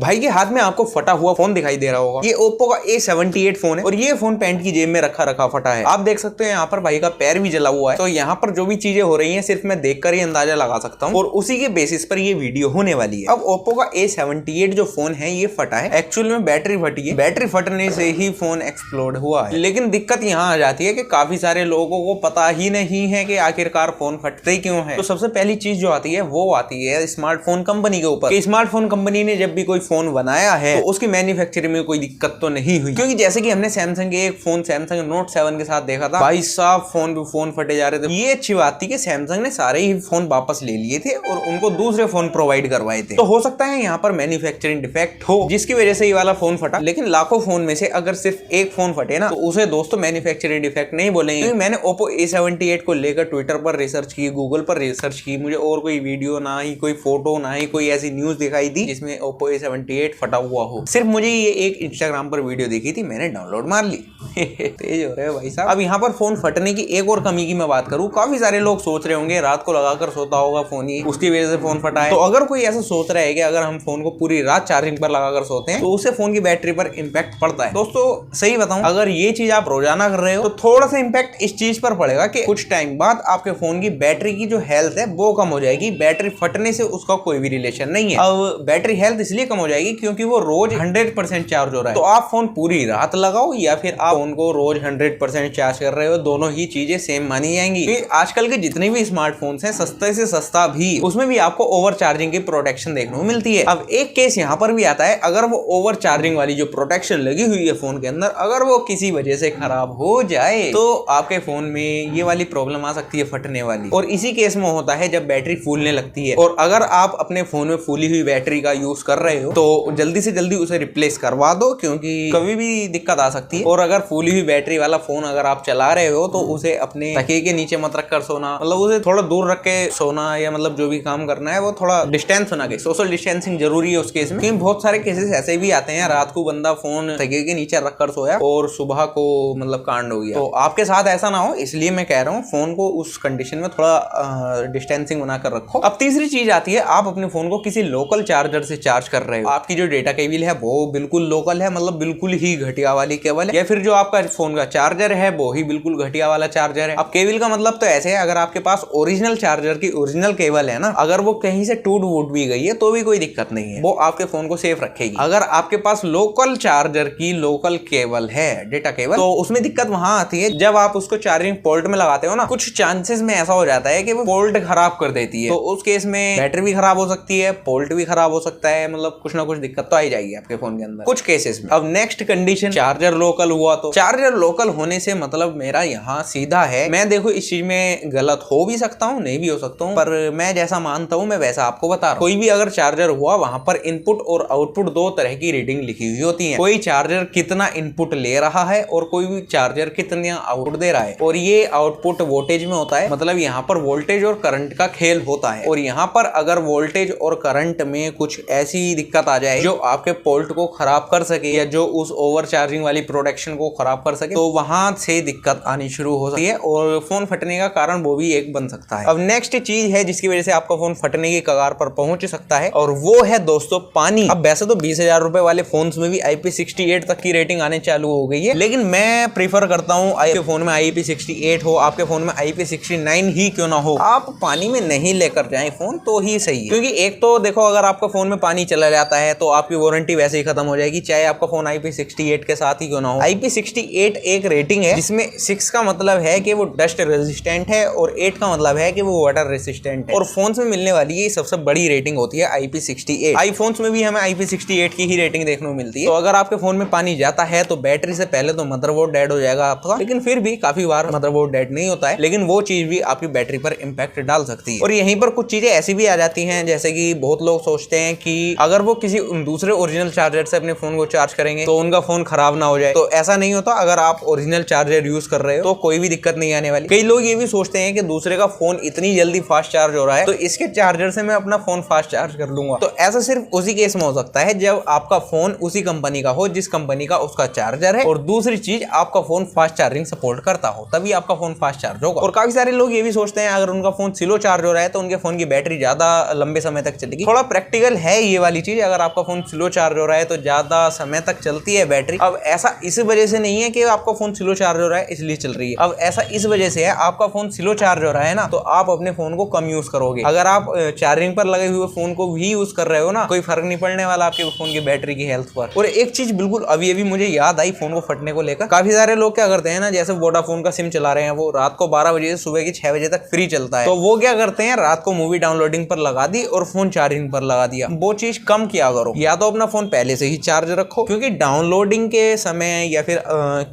भाई के हाथ में आपको फटा हुआ फोन दिखाई दे रहा होगा। ये ओप्पो का A78 फोन है और ये फोन पैंट की जेब में रखा फटा है। आप देख सकते हैं यहाँ पर भाई का पैर भी जला हुआ है। तो यहाँ पर जो भी चीजें हो रही हैं सिर्फ मैं देखकर ही अंदाजा लगा सकता हूँ और उसी के बेसिस पर ये वीडियो होने वाली है। अब ओप्पो का A78 जो फोन है ये फटा है। एक्चुअल में बैटरी फटी है। बैटरी फटने से ही फोन एक्सप्लोड हुआ है। लेकिन दिक्कत यहाँ आ जाती है कि काफी सारे लोगों को पता ही नहीं है कि आखिरकार फोन फटते क्यों है। तो सबसे पहली चीज जो आती है वो आती है स्मार्टफोन कंपनी के ऊपर। स्मार्टफोन कंपनी ने जब भी कोई फोन बनाया है तो उसकी मैन्युफैक्चरिंग में कोई दिक्कत तो नहीं हुई, क्योंकि जैसे कि हमने सैमसंग के एक फोन सैमसंग नोट 7 के साथ देखा था, भाई साहब फोन फटे जा रहे थे। ये अच्छी बात थी कि सैमसंग ने सारे ही फोन वापस ले लिए थे और उनको दूसरे फोन प्रोवाइड करवाए थे। तो हो सकता है यहाँ पर मैन्युफैक्चरिंग डिफेक्ट हो जिसकी वजह से ये वाला फोन फटा। लेकिन लाखों फोन में से अगर सिर्फ एक फोन फटे ना तो उसे दोस्तों मैन्युफैक्चरिंग डिफेक्ट नहीं बोलेंगे। क्योंकि मैंने ओप्पो A78 को लेकर ट्विटर पर रिसर्च की, गूगल पर रिसर्च की, मुझे और कोई वीडियो ना ही कोई फोटो ना ही कोई ऐसी न्यूज दिखाई दी जिसमें ओप्पो A78 फटा हुआ हो। सिर्फ मुझे ये एक इंस्टाग्राम पर वीडियो देखी थी, मैंने डाउनलोड मार ली। तेज हो रहे हैं भाई साहब। अब यहाँ पर फोन फटने की एक और कमी की मैं बात करूँ, काफी सारे लोग सोच रहे होंगे रात को लगाकर सोता होगा फोन ही, उसकी वजह से फोन फटा है। तो अगर कोई ऐसा सोच रहा है कि अगर हम फोन को पूरी रात चार्जिंग पर लगाकर सोते हैं तो उससे फोन की बैटरी पर इंपैक्ट पड़ता है। दोस्तों सही बताऊं, अगर ये चीज आप रोजाना कर रहे हो तो थोड़ा सा इंपैक्ट इस चीज पर पड़ेगा कि कुछ टाइम बाद आपके फोन की बैटरी की जो हेल्थ है वो कम हो जाएगी। बैटरी फटने से उसका कोई भी रिलेशन नहीं है। अब बैटरी हेल्थ इसलिए कम हो जाएगी क्योंकि वो रोज 100% चार्ज हो रहा है। तो आप फोन पूरी रात लगाओ या फिर आप फोन को रोज 100% चार्ज कर रहे हो, दोनों ही चीजें सेम मानी जाएंगी। आजकल के जितने भी स्मार्टफोन्स हैं सस्ते से सस्ता भी, उसमें भी आपको ओवर चार्जिंग की प्रोटेक्शन देखने को मिलती है। अब एक केस यहाँ पर भी आता है, अगर वो ओवर चार्जिंग वाली जो प्रोटेक्शन लगी हुई है फोन के अंदर, अगर वो किसी वजह से खराब हो जाए तो आपके फोन में ये वाली प्रॉब्लम आ सकती है फटने वाली। और इसी केस में होता है जब बैटरी फूलने लगती है। और अगर आप अपने फोन में फूली हुई बैटरी का यूज कर रहे हो तो जल्दी से जल्दी उसे रिप्लेस करवा दो, क्योंकि कभी भी दिक्कत आ सकती है। और अगर फूली हुई बैटरी वाला फोन अगर आप चला रहे हो तो उसे अपने तकिए के नीचे मत रख कर सोना, मतलब उसे थोड़ा दूर रख के सोना, या मतलब जो भी काम करना है वो थोड़ा डिस्टेंस बना के, सोशल डिस्टेंसिंग जरूरी है उस केस में। क्योंकि बहुत सारे केसेस ऐसे भी आते हैं रात को बंदा फोन तकिए के नीचे रख कर सोया और सुबह को मतलब कांड हो गया। तो आपके साथ ऐसा ना हो इसलिए मैं कह रहा हूँ फोन को उस कंडीशन में थोड़ा डिस्टेंसिंग बनाकर रखो। अब तीसरी चीज आती है, आप अपने फोन को किसी लोकल चार्जर से चार्ज कर रहे हो, आपकी जो डेटा केबल है वो बिल्कुल लोकल है, मतलब बिल्कुल ही घटिया वाली केबल है, या फिर जो आपका फोन का चार्जर है वो ही बिल्कुल घटिया वाला चार्जर है। अब केबल का मतलब तो ऐसे है, अगर आपके पास ओरिजिनल चार्जर की ओरिजिनल केबल है ना, अगर वो कहीं से टूट वूट भी गई है तो भी कोई दिक्कत नहीं है, वो आपके फोन को सेफ रखेगी। अगर आपके पास लोकल चार्जर की लोकल केबल है, डेटा केबल, तो उसमें दिक्कत वहां आती है जब आप उसको चार्जिंग पोर्ट में लगाते हो ना, कुछ चांसेस में ऐसा हो जाता है कि वो पोर्ट खराब कर देती है। तो उस केस में बैटरी भी खराब हो सकती है, पोर्ट भी खराब हो सकता है, मतलब कुछ ना कुछ दिक्कत तो आ ही जाएगी आपके फोन के अंदर कुछ केसेस में। अब नेक्स्ट कंडीशन, चार्जर लोकल हुआ। तो चार्जर लोकल होने से मतलब मेरा यहाँ सीधा है, मैं देखो इस चीज में गलत हो भी सकता हूँ, नहीं भी हो सकता हूँ, पर मैं जैसा मानता हूँ मैं वैसा आपको बता रहा हूँ। कोई भी अगर चार्जर हुआ वहां पर इनपुट और आउटपुट दो तरह की रीडिंग लिखी हुई होती है। कोई चार्जर कितना इनपुट ले रहा है और कोई भी चार्जर कितना आउटपुट दे रहा है, और ये आउटपुट वोल्टेज में होता है, मतलब यहाँ पर वोल्टेज और करंट का खेल होता है। और यहाँ पर अगर वोल्टेज और करंट में कुछ ऐसी दिक्कत आ जाए जो आपके पोर्ट को खराब कर सके या जो उस ओवर चार्जिंग वाली प्रोटेक्शन को खराब कर सके, तो वहां से दिक्कत आनी शुरू हो सकती है और फोन फटने का कारण वो भी एक बन सकता है। अब नेक्स्ट चीज है जिसकी वजह से आपका फोन फटने की कगार पर पहुंच सकता है, और वो है दोस्तों पानी। अब वैसे तो 20,000 रुपए वाले फोन्स में भी IP68 तक की रेटिंग आने चालू हो गई है, लेकिन मैं प्रीफर करता हूँ आपके फोन में IP68 हो, आपके फोन में IP69 ही क्यों ना हो, आप पानी में नहीं लेकर जाएं फोन तो ही सही है। क्योंकि एक तो देखो, अगर आपका फोन में पानी चला जाता है तो आपकी वारंटी वैसे ही खत्म हो जाएगी, चाहे आपका फोन IP68 के साथ ही क्यों ना हो। IP68 एक रेटिंग है जिसमें 6 का मतलब है कि वो डस्ट रेजिस्टेंट है और 8 का मतलब है कि वो वाटर रेसिस्टेंट है। और फोन्स में मिलने वाली ये सबसे बड़ी रेटिंग होती है IP68। आईफोन्स में भी हमें IP68 की ही रेटिंग देखने को मिलती है। तो अगर आपके फोन में पानी जाता है तो बैटरी से पहले तो मदरबोर्ड डेड हो जाएगा आपका, लेकिन फिर भी काफी बार मदरबोर्ड डेड नहीं होता है, लेकिन वो चीज भी आपकी बैटरी पर इंपैक्ट डाल सकती है। और यहीं पर कुछ चीजें ऐसी भी आ जाती हैं, जैसे कि बहुत लोग सोचते हैं कि अगर वो किसी दूसरे ओरिजिनल चार्जर से अपने फोन को चार्ज करेंगे तो उनका फोन खराब ना हो जाए। तो ऐसा नहीं होता अगर आप ओरिजिनल चार्जर यूज कर रहे हो तो कोई भी दिक्कत नहीं आने वाली। कई लोग ये भी सोचते हैं कि दूसरे का फोन इतनी जल्दी फास्ट चार्ज हो रहा है तो इसके चार्जर से मैं अपना फोन फास्ट चार्ज कर लूंगा। तो ऐसा सिर्फ उसी केस में हो सकता है जब आपका फोन उसी कंपनी का हो जिस कंपनी का उसका चार्जर है, और दूसरी चीज आपका फोन फास्ट चार्जिंग सपोर्ट करता हो, तभी आपका फोन फास्ट चार्ज होगा। और काफी सारे लोग ये भी सोचते हैं अगर उनका फोन स्लो चार्ज हो रहा है तो उनके फोन की बैटरी ज्यादा लंबे समय तक चलेगी। थोड़ा प्रैक्टिकल है ये वाली चीज, अगर आपका फोन स्लो चार्ज हो रहा है तो ज्यादा समय तक चलती है बैटरी। अब ऐसा इस वजह से नहीं है कि आपका फोन स्लो चार्ज हो रहा है इसलिए चल रही है, अब ऐसा इस वजह से है आपका फोन स्लो चार्ज हो रहा है ना, तो आप अपने फोन को कम यूज करोगे। अगर आप चार्जिंग पर लगे हुए फोन को भी यूज कर रहे हो ना, कोई फर्क नहीं पड़ने वाला आपके फोन की बैटरी की हेल्थ पर। और एक चीज बिल्कुल अभी मुझे याद आई फोन को फटने को लेकर, काफी सारे लोग क्या करते हैं ना, जैसे वोडाफोन का सिम चला रहे हैं, वो रात को 12 बजे से सुबह के 6 बजे तक फ्री चलता है, तो वो क्या करते हैं रात को मूवी डाउनलोडिंग पर लगा दी और फोन चार्जिंग पर लगा दिया। वो चीज कम किया करो, या तो अपना फोन पहले से ही चार्ज रखो, क्योंकि डाउनलोडिंग के समय या फिर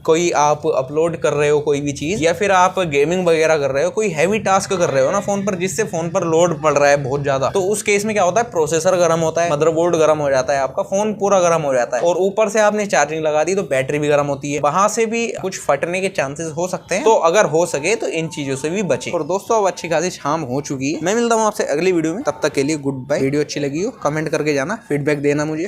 कोई आप अपलोड कर रहे हो कोई भी चीज, या फिर आप गेमिंग वगैरह कर रहे हो, कोई हैवी टास्क कर रहे हो ना फोन पर जिससे फोन पर लोड पड़ रहा है बहुत ज्यादा, तो उस केस में क्या होता है प्रोसेसर गर्म होता है, मदरबोर्ड गर्म हो जाता है, आपका फोन पूरा गर्म हो जाता है, और ऊपर से आपने चार्जिंग लगा दी तो बैटरी भी गर्म होती है, वहां से भी कुछ फटने के चांसेस हो सकते हैं। तो अगर हो सके तो इन चीजों से भी बचे। और दोस्तों अब अच्छी खासी शाम हो चुकी है, मैं मिलता हूँ आपसे अगली वीडियो में, तब तक के लिए गुड बाय। वीडियो अच्छी लगी हो कमेंट करके जाना, फीडबैक देना मुझे।